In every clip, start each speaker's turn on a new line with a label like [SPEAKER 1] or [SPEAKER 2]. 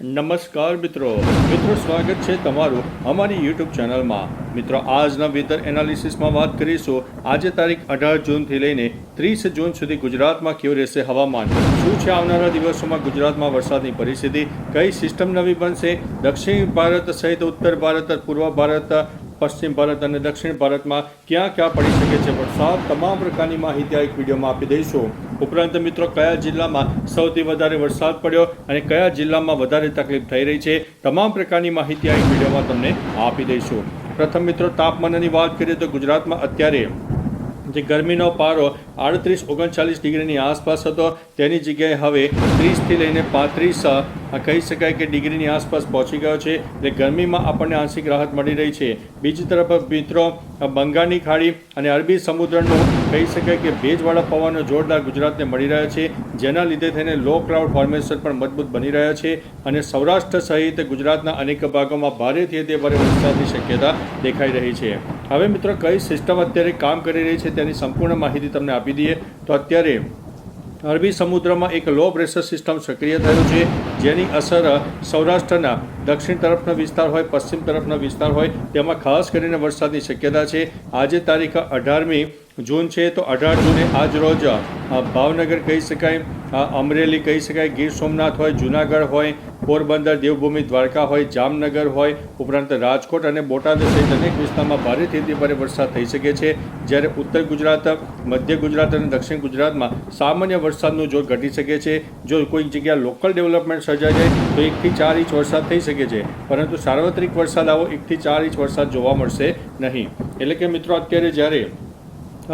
[SPEAKER 1] નમસ્કાર મિત્રો સ્વાગત છે તમારું અમારી યુટ્યુબ ચેનલમાં। મિત્રો આજના વેધર એનાલિસિસમાં વાત કરીશું આજે તારીખ 18 જૂનથી લઈને 30 જૂન સુધી ગુજરાતમાં કેવું રહેશે હવામાન, શું છે આવનારા દિવસોમાં ગુજરાતમાં વરસાદની પરિસ્થિતિ, કઈ સિસ્ટમ નવી બનશે, દક્ષિણ ભારત સહિત ઉત્તર ભારત, પૂર્વ ભારત, પશ્ચિમ ભારત અને દક્ષિણ ભારતમાં ક્યાં ક્યાં પડી શકે છે વરસાદ, તમામ પ્રકારની માહિતી આ એક વિડીયોમાં આપી દઈશું। ઉપરાંત મિત્રો કયા જિલ્લામાં સૌથી વધારે વરસાદ પડ્યો અને કયા જિલ્લામાં વધારે તકલીફ થઈ રહી છે, તમામ પ્રકારની માહિતી આ એક વિડીયોમાં તમને આપી દઈશું। પ્રથમ મિત્રો તાપમાનની વાત કરીએ તો ગુજરાતમાં અત્યારે જે ગરમીનો પારો 38-39 ડિગ્રીની આસપાસ હતો તેની જગ્યાએ હવે 30થી લઈને 35 કહી શકાય કે ડિગ્રીની આસપાસ પહોંચી ગયો છે, એટલે ગરમીમાં આપણને આંશિક રાહત મળી રહી છે। બીજી તરફ મિત્રો બંગાળની ખાડી અને અરબી સમુદ્રનો કહી શકાય કે ભેજવાળા પવનો જોરદાર ગુજરાતને મળી રહ્યા છે, જેના લીધે થઈને લો ક્લાઉડ ફોર્મેશન પણ મજબૂત બની રહ્યા છે અને સૌરાષ્ટ્ર સહિત ગુજરાતના અનેક ભાગોમાં ભારેથી અતિ ભારે વરસાદની શક્યતા દેખાઈ રહી છે। હવે મિત્રો કઈ સિસ્ટમ અત્યારે કામ કરી રહી છે તેની સંપૂર્ણ માહિતી તમને આપી દઈએ તો અત્યારે અરબી સમુદ્રમાં એક લો પ્રેશર સિસ્ટમ સક્રિય થયું છે, જેની અસર સૌરાષ્ટ્રના દક્ષિણ તરફનો વિસ્તાર હોય, પશ્ચિમ તરફનો વિસ્તાર હોય તેમાં ખાસ કરીને વરસાદની શક્યતા છે। આજે તારીખ 18મી જૂન છે તો 18 જૂને આજ રોજ ભાવનગર કહી શકાય, અમરેલી કહી શકાય, ગીર સોમનાથ હોય, જુનાગઢ હોય, પોરબંદર, દેવભૂમિ, દ્વારકા હોય, જામનગર હોય, ઉપરાંત રાજકોટ અને બોટાદ સહિત અનેક વિસ્તારમાં ભારેથી અતિ ભારે વરસાદ થઈ શકે છે, જ્યારે ઉત્તર ગુજરાત, મધ્ય ગુજરાત અને દક્ષિણ ગુજરાતમાં સામાન્ય વરસાદનું જોર ઘટી શકે છે। જો કોઈક જગ્યાએ લોકલ ડેવલપમેન્ટ સર્જાઈ જાય તો 1 થી 4 ઇંચ વરસાદ થઈ શકે છે, પરંતુ સાર્વત્રિક વરસાદ આવો 1 થી 4 ઇંચ વરસાદ જોવા મળશે નહીં। એટલે કે મિત્રો અત્યારે જ્યારે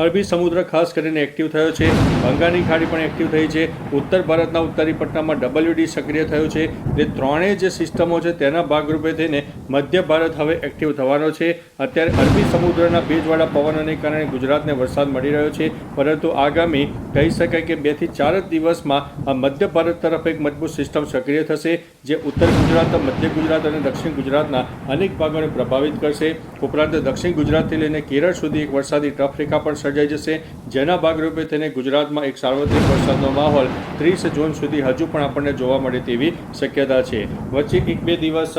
[SPEAKER 1] અરબી સમુદ્ર ખાસ કરીને એક્ટિવ થયો છે, બંગાળની ખાડી પણ એક્ટિવ થઈ છે, ઉત્તર ભારતના ઉત્તરી પટ્ટામાં WD સક્રિય થયું છે, એટલે ત્રણેય જે સિસ્ટમો છે તેના ભાગરૂપે થઈને મધ્ય ભારત હવે એક્ટિવ થવાનો છે। અત્યારે અરબી સમુદ્રના ભેજવાળા પવનોને કારણે ગુજરાતને વરસાદ મળી રહ્યો છે, પરંતુ આગામી કહી શકાય કે 2 થી 4 દિવસમાં આ મધ્ય ભારત તરફ એક મજબૂત સિસ્ટમ સક્રિય થશે, જે ઉત્તર ગુજરાત, મધ્ય ગુજરાત અને દક્ષિણ ગુજરાતના અનેક ભાગોને પ્રભાવિત કરશે। ઉપરાંત દક્ષિણ ગુજરાતથી લઈને કેરળ સુધી એક વરસાદી ટ્રફ રેખા પણ સર્જાઈ જશે, જેના ભાગરૂપે તેને ગુજરાતમાં એક સાર્વત્રિક વરસાદનો માહોલ 30 જૂન સુધી હજુ પણ આપણને જોવા મળે તેવી શક્યતા છે। વચ્ચે 1-2 દિવસ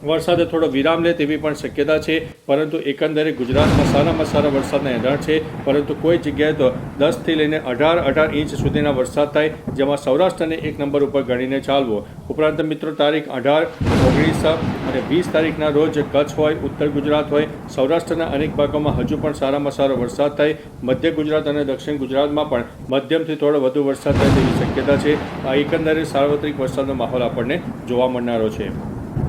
[SPEAKER 1] વરસાદે થોડો વિરામ લે તેવી પણ શક્યતા છે, પરંતુ એકંદરે ગુજરાતમાં સારામાં સારા વરસાદના એંધાણ છે, પરંતુ કોઈ જગ્યાએ તો 10થી લઈને 18 ઇંચ સુધીના વરસાદ થાય, જેમાં સૌરાષ્ટ્રને 1 નંબર ઉપર ગણીને ચાલવો। ઉપરાંત મિત્રો તારીખ 18, 19 અને 20 તારીખના રોજ કચ્છ હોય, ઉત્તર ગુજરાત હોય, સૌરાષ્ટ્રના અનેક ભાગોમાં હજુ પણ સારામાં સારો વરસાદ થાય, મધ્ય ગુજરાત અને દક્ષિણ ગુજરાતમાં પણ મધ્યમથી થોડો વધુ વરસાદ થાય તેવી શક્યતા છે। આ એકંદરે સાર્વત્રિક વરસાદનો માહોલ આપણને જોવા મળનારો છે।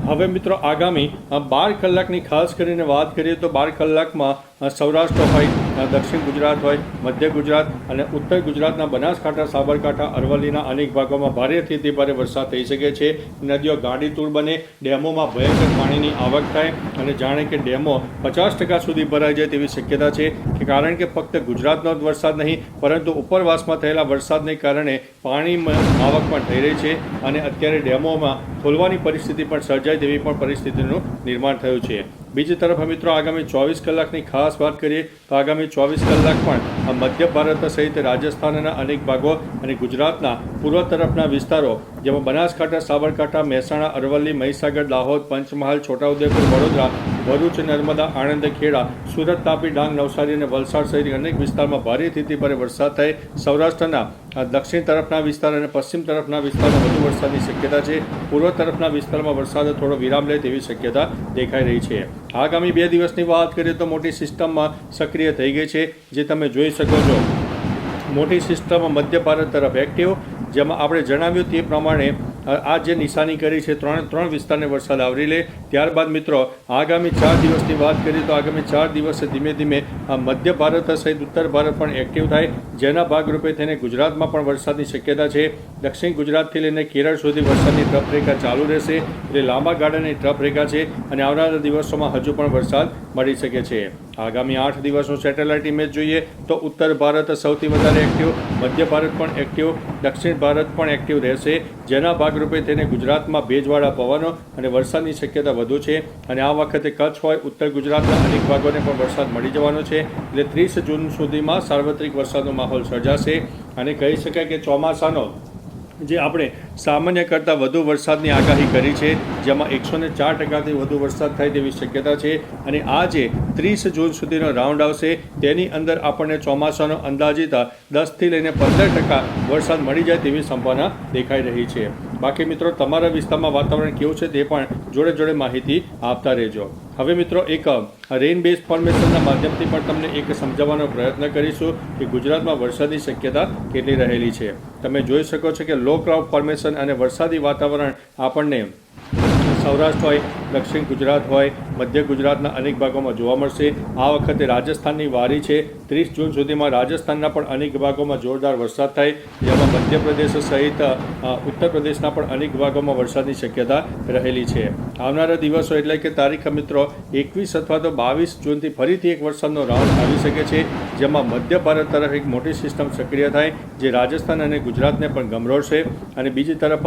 [SPEAKER 1] હવે મિત્રો આગામી 12 કલાકની ખાસ કરીને વાત કરીએ તો 12 કલાકમાં સૌરાષ્ટ્ર હોય, દક્ષિણ ગુજરાત હોય, મધ્ય ગુજરાત અને ઉત્તર ગુજરાતના બનાસકાંઠા, સાબરકાંઠા, અરવલ્લીના અનેક ભાગોમાં ભારેથી અતિ ભારે વરસાદ થઈ શકે છે। નદીઓ ગાંડીતુર બને, ડેમોમાં ભયંકર પાણીની આવક થાય અને જાણે કે ડેમો 50% સુધી ભરાઈ જાય તેવી શક્યતા છે, કે કારણ કે ફક્ત ગુજરાતનો જ વરસાદ નહીં પરંતુ ઉપરવાસમાં થયેલા વરસાદને કારણે પાણીમાં આવક પણ થઈ રહી છે અને અત્યારે ડેમોમાં ખોલવાની પરિસ્થિતિ પણ સર્જાય તેવી પણ પરિસ્થિતિનું નિર્માણ થયું છે। બીજી તરફ મિત્રો આગામી 24 કલાકની ખાસ વાત કરીએ તો આગામી 24 કલાક પણ મધ્ય ભારત સહિત રાજસ્થાનના અનેક ભાગો અને ગુજરાતના પૂર્વ તરફના વિસ્તારો જેમાં બનાસકાંઠા, સાબરકાંઠા, મહેસાણા, અરવલ્લી, મહીસાગર, દાહોદ, પંચમહાલ, છોટાઉદેપુર, વડોદરા, ભરૂચ, નર્મદા, આણંદ, ખેડા, સુરત, તાપી, ડાંગ, નવસારી અને વલસાડ સહિત અનેક વિસ્તારમાં ભારેથી અતિ ભારે વરસાદ થાય। સૌરાષ્ટ્રના દક્ષિણ તરફના વિસ્તાર અને પશ્ચિમ તરફના વિસ્તારમાં વધુ વરસાદની શક્યતા છે, પૂર્વ તરફના વિસ્તારમાં વરસાદ થોડો વિરામ લે તેવી શક્યતા દેખાઈ રહી છે। આગામી 2 દિવસની વાત કરીએ તો મોટી સિસ્ટમમાં સક્રિય થઈ ગઈ છે, જે તમે જોઈ શકો છો। મોટી સિસ્ટમ મધ્ય ભારત તરફ એક્ટિવ, જેમાં આપણે જણાવ્યું તે પ્રમાણે આ જે નિશાની કરી છે ત્રણ વિસ્તારને વરસાદ આવરી લે। ત્યારબાદ મિત્રો આગામી 4 દિવસની વાત કરીએ તો આગામી 4 દિવસે ધીમે ધીમે મધ્ય ભારત સહિત ઉત્તર ભારત પણ એક્ટિવ થાય, જેના ભાગરૂપે થઈને ગુજરાતમાં પણ વરસાદની શક્યતા છે। દક્ષિણ ગુજરાતથી લઈને કેરળ સુધી વરસાદની ટ્રફ રેખા ચાલુ રહેશે, એટલે લાંબા ગાળાની ટ્રફ રેખા છે અને આવનારા દિવસોમાં હજુ પણ વરસાદ મળી શકે છે। આગામી 8 દિવસનો સેટેલાઇટ ઇમેજ જોઈએ તો ઉત્તર ભારત સૌથી વધારે એક્ટિવ, મધ્ય ભારત પણ એક્ટિવ, દક્ષિણ ભારત પણ એક્ટિવ રહેશે, જેના ભાગરૂપે તેને ગુજરાતમાં ભેજવાળા પવનો અને વરસાદની શક્યતા વધુ છે અને આ વખતે કચ્છ હોય, ઉત્તર ગુજરાતના અનેક ભાગોને પણ વરસાદ મળી જવાનો છે, એટલે 30 જૂન સુધીમાં સાર્વત્રિક વરસાદનો માહોલ સર્જાશે અને કહી શકાય કે ચોમાસાનો જે આપણે સામાન્ય કરતાં વધુ વરસાદની આગાહી કરી છે, જેમાં 104%થી વધુ વરસાદ થાય તેવી શક્યતા છે. અને આજે 30 જૂન સુધીનો રાઉન્ડ આવશે, તેની અંદર આપણને ચોમાસાનો અંદાજિત 10થી લઈને 15% વરસાદ મળી જાય તેવી સંભાવના દેખાઈ રહી છે. બાકી મિત્રો, તમારા વિસ્તારમાં વાતાવરણ કેવું છે તે પણ જોડે જોડે માહિતી આપતા રહેજો. હવે મિત્રો, એક રેઇન બેઝ ફોર્મેશનના માધ્યમથી પણ તમને એક સમજાવવાનો પ્રયત્ન કરીશું કે ગુજરાતમાં વરસાદની શક્યતા કેટલી રહેલી છે. તમે જોઈ શકો છો કે લો ક્લાઉડ ફોર્મેશન અને વરસાદી વાતાવરણ આપણને સૌરાષ્ટ્ર હોય, દક્ષિણ ગુજરાત હોય, મધ્ય ગુજરાતના અનેક ભાગોમાં જોવા મળશે. આ વખતે રાજસ્થાનની વારી છે. 30 જૂન સુધીમાં રાજસ્થાનના પણ અનેક ભાગોમાં જોરદાર વરસાદ થાય, જેમાં મધ્યપ્રદેશ સહિત ઉત્તર પ્રદેશના પણ અનેક ભાગોમાં વરસાદની શક્યતા રહેલી છે. આવનારા દિવસો એટલે કે તારીખ મિત્રો 21 અથવા તો 22 જૂનથી ફરીથી એક વરસાદનો રાઉન્ડ આવી શકે છે, જેમાં મધ્ય ભારત તરફ એક મોટી સિસ્ટમ સક્રિય થાય, જે રાજસ્થાન અને ગુજરાતને પણ ગમરોળશે. અને બીજી તરફ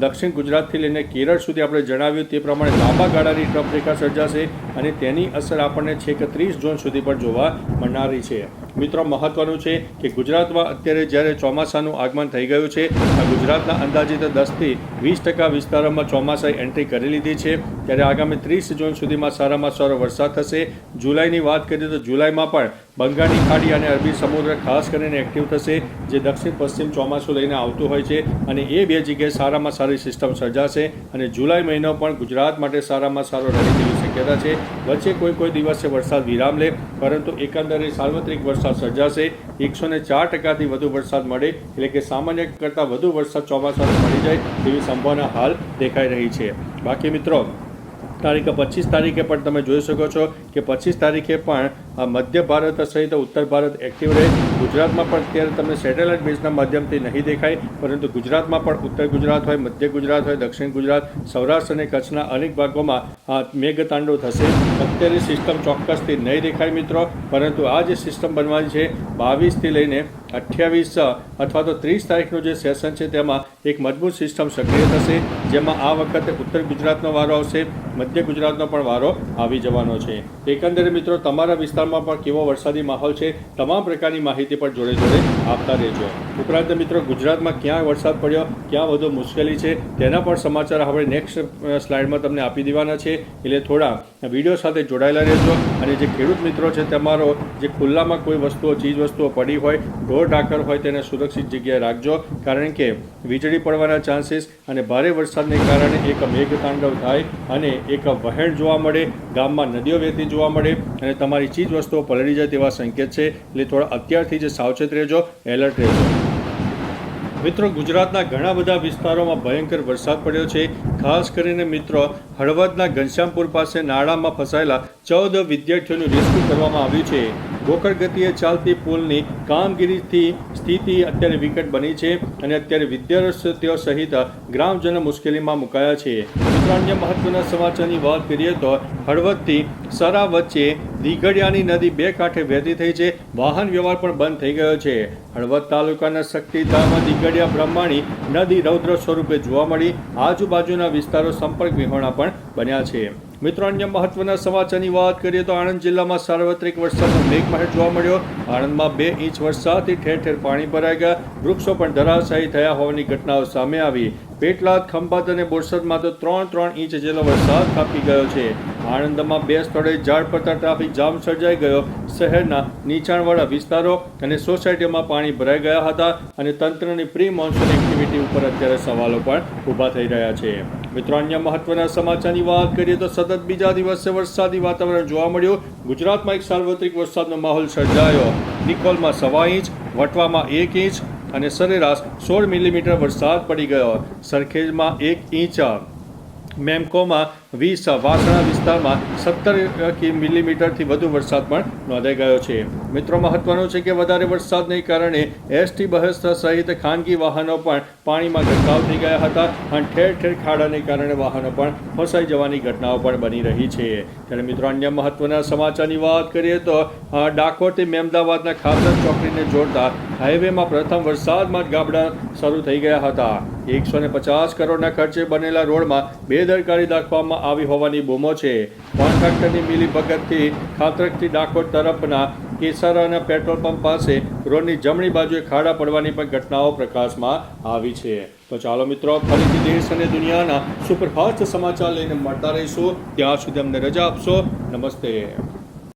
[SPEAKER 1] દક્ષિણ ગુજરાતથી લઈને કેરળ સુધી આપણે જણાવ્યું તે પ્રમાણે લાંબા ગાળાની ટ્રફ રેખા સર્જાશે અને તેની અસર આપણને છેક 30 જૂન સુધી પણ જોવા મળનારી છે. મિત્રો, મહત્વનું છે કે ગુજરાતમાં અત્યારે જ્યારે ચોમાસાનું આગમન થઈ ગયું છે, ગુજરાતના અંદાજિત 10થી 20% વિસ્તારોમાં ચોમાસાએ એન્ટ્રી કરી લીધી છે, ત્યારે આગામી 30 જૂન સુધીમાં સારામાં સારો વરસાદ થશે. જુલાઈની વાત કરીએ તો જુલાઈમાં પણ બંગાળની ખાડી અને અરબી સમુદ્ર ખાસ કરીને એક્ટિવ થશે, જે દક્ષિણ પશ્ચિમ ચોમાસું લઈને આવતું હોય છે, અને એ બે જગ્યાએ સારામાં સારી સિસ્ટમ સર્જાશે. અને જુલાઈ મહિનો પણ ગુજરાત માટે સારામાં સારો રહે તેવી શક્યતા છે. વચ્ચે કોઈ દિવસે વરસાદ વિરામ લે, પરંતુ એકંદરે સાર્વત્રિક વરસાદ સર્જાશે. 104%થી વધુ વરસાદ મળે, એટલે કે સામાન્ય કરતાં વધુ વરસાદ ચોમાસામાં મળી જાય તેવી સંભાવના હાલ દેખાઈ રહી છે. બાકી મિત્રો, તારીખ 25 તારીખે પણ તમે જોઈ શકો છો કે 25 તારીખે પણ મધ્ય ભારત સહિત ઉત્તર ભારત એક્ટિવ રહે. ગુજરાતમાં પણ અત્યારે તમને સેટેલાઇટ બેઝના માધ્યમથી નહીં દેખાય, પરંતુ ગુજરાતમાં પણ ઉત્તર ગુજરાત હોય, મધ્ય ગુજરાત હોય, દક્ષિણ ગુજરાત, સૌરાષ્ટ્ર અને કચ્છના અનેક ભાગોમાં મેઘતાંડવ થશે. અત્યારે સિસ્ટમ ચોક્કસથી નહીં દેખાય મિત્રો, પરંતુ આ જે સિસ્ટમ બનવાની છે 22થી લઈને 28 અથવા તો 30 તારીખનું જે સેશન છે તેમાં એક મજબૂત સિસ્ટમ સક્રિય થશે, જેમાં આ વખતે ઉત્તર ગુજરાતનો વારો આવશે, મધ્ય ગુજરાતનો પણ વારો આવી જવાનો છે. એકંદરે મિત્રો, તમારા વિસ્તારમાં પણ કેવો વરસાદી માહોલ છે, તમામ પ્રકારની માહિતી પણ જોડે જોડે આપતા રહેજો. ઉપરાંત મિત્રો, ગુજરાતમાં ક્યાં વરસાદ પડ્યો, ક્યાં વધુ મુશ્કેલી છે, તેના પણ સમાચાર આપણે નેક્સ્ટ સ્લાઇડમાં તમને આપી દેવાના છે, એટલે થોડા વિડીયો સાથે જોડાયેલા રહેજો. અને જે ખેડૂત મિત્રો છે, તમારો જે ખુલ્લામાં કોઈ વસ્તુઓ ચીજ વસ્તુઓ પડી હોય, ઢોર ઢાકર હોય, તેને સુરક્ષિત જગ્યાએ રાખજો, કારણ કે વીજળી પડવાના ચાન્સીસ અને ભારે વરસાદને કારણે એક મેઘતાંડવ થાય અને એક વહેણ જોવા મળે, ગામમાં નદીઓ વહેતી જોવા મળે અને તમારી ચીજ વસ્તુઓ પલળી જાય તેવા સંકેત છે. એટલે થોડા અત્યારથી જ સાવચેત રહેજો, એલર્ટ રહેજો. મિત્રો, ગુજરાતના ઘણા બધા વિસ્તારોમાં ભયંકર વરસાદ પડ્યો છે. ખાસ કરીને મિત્રો, હળવદના ઘનશ્યામપુર પાસે નાળામાં ફસાયેલા 14 વિદ્યાર્થીઓનું રેસ્ક્યુ કરવામાં આવ્યું છે. ગોકળ ગતિએ ચાલતી પુલની કામગીરીથી સ્થિતિ અત્યારે વિકટ બની છે અને અત્યારે વિદ્યાર્થીઓ સહિત ગ્રામજનો મુશ્કેલીમાં મુકાયા છે. મિત્રો, અન્ય મહત્વના સમાચારની વાત કરીએ તો હળવદથી સરા વચ્ચે દીઘડિયાની નદી બે કાંઠે વહેતી થઈ છે. વાહન વ્યવહાર પણ બંધ થઈ ગયો છે. હળવદ તાલુકાના શક્તિધામમાં દીઘડિયા બ્રહ્માણી નદી રૌદ્ર સ્વરૂપે જોવા મળી. આજુબાજુના વિસ્તારો સંપર્ક વિહોણા પણ બન્યા છે. મિત્રો, અન્ય મહત્વના સમાચારની વાત કરીએ તો આણંદ જિલ્લામાં સાર્વત્રિક વરસાદનો મેઘમહેર જોવા મળ્યો. આણંદમાં 2 ઇંચ વરસાદથી ઠેર ઠેર પાણી ભરાઈ ગયા. વૃક્ષો પણ ધરાશાયી થયા હોવાની ઘટનાઓ સામે આવી. પેટલાદ, ખંભાત અને બોરસદમાં તો 3 ઇંચ જેટલો વરસાદ ખાબકી ગયો છે. આણંદમાં 2 સ્થળે ઝાડ પડતા ટ્રાફિક જામ સર્જાઈ ગયો. શહેરના નીચાણવાળા વિસ્તારો અને સોસાયટીઓમાં પાણી ભરાઈ ગયા હતા અને તંત્રની પ્રી મોન્સૂન એક્ટિવિટી ઉપર અત્યારે સવાલો પણ ઊભા થઈ રહ્યા છે. મિત્રો, અન્ય મહત્વના સમાચારની વાત કરીએ તો સતત બીજા દિવસે વરસાદી વાતાવરણ જોવા મળ્યું. ગુજરાતમાં એક સાર્વત્રિક વરસાદનો માહોલ સર્જાયો. નિકોલમાં 1.25 ઇંચ, વટવામાં 1 ઇંચ અને સરેરાશ 16 મિલીમીટર વરસાદ પડી ગયો. સરખેજમાં 1 ઇંચ, મેમકોમાં 20, વાસણા વિસ્તારમાં 17 મિલીમીટરથી વધુ વરસાદ પણ નોંધાઈ ગયો છે. મિત્રો, મહત્વનું છે કે વધારે વરસાદને કારણે એસટી બસ સહિત ખાનગી વાહનો પણ પાણીમાં ગરકાવ થઈ ગયા હતા અને ઠેર ઠેર ખાડાને કારણે વાહનો પણ ફસાઈ જવાની ઘટનાઓ પણ બની રહી છે. ત્યારે મિત્રો, અન્ય મહત્વના સમાચારની વાત કરીએ તો ડાકોરથી મહેમદાવાદના ખાસર ચોકડીને જોડતા હાઈવેમાં પ્રથમ વરસાદમાં જ ગાબડા શરૂ થઈ ગયા હતા. 150 કરોડના ખર્ચે બનેલા રોડમાં બેદરકારી દાખવવામાં આવી હોવાની બૂમો છે. કોન્ટ્રાક્ટરની મિલીભગતથી ખાતરકથી ડાકોર તરફના કેસારાના પેટ્રોલ પંપ પાસે રોડની જમણી બાજુએ ખાડા પડવાની પણ ઘટનાઓ પ્રકાશમાં આવી છે. તો ચાલો મિત્રો, ફરીથી દેશ અને દુનિયાના સુપરફાસ્ટ સમાચાર લઈને મળતા રહીશું. ત્યાં સુધી અમને રજા આપશો. નમસ્તે.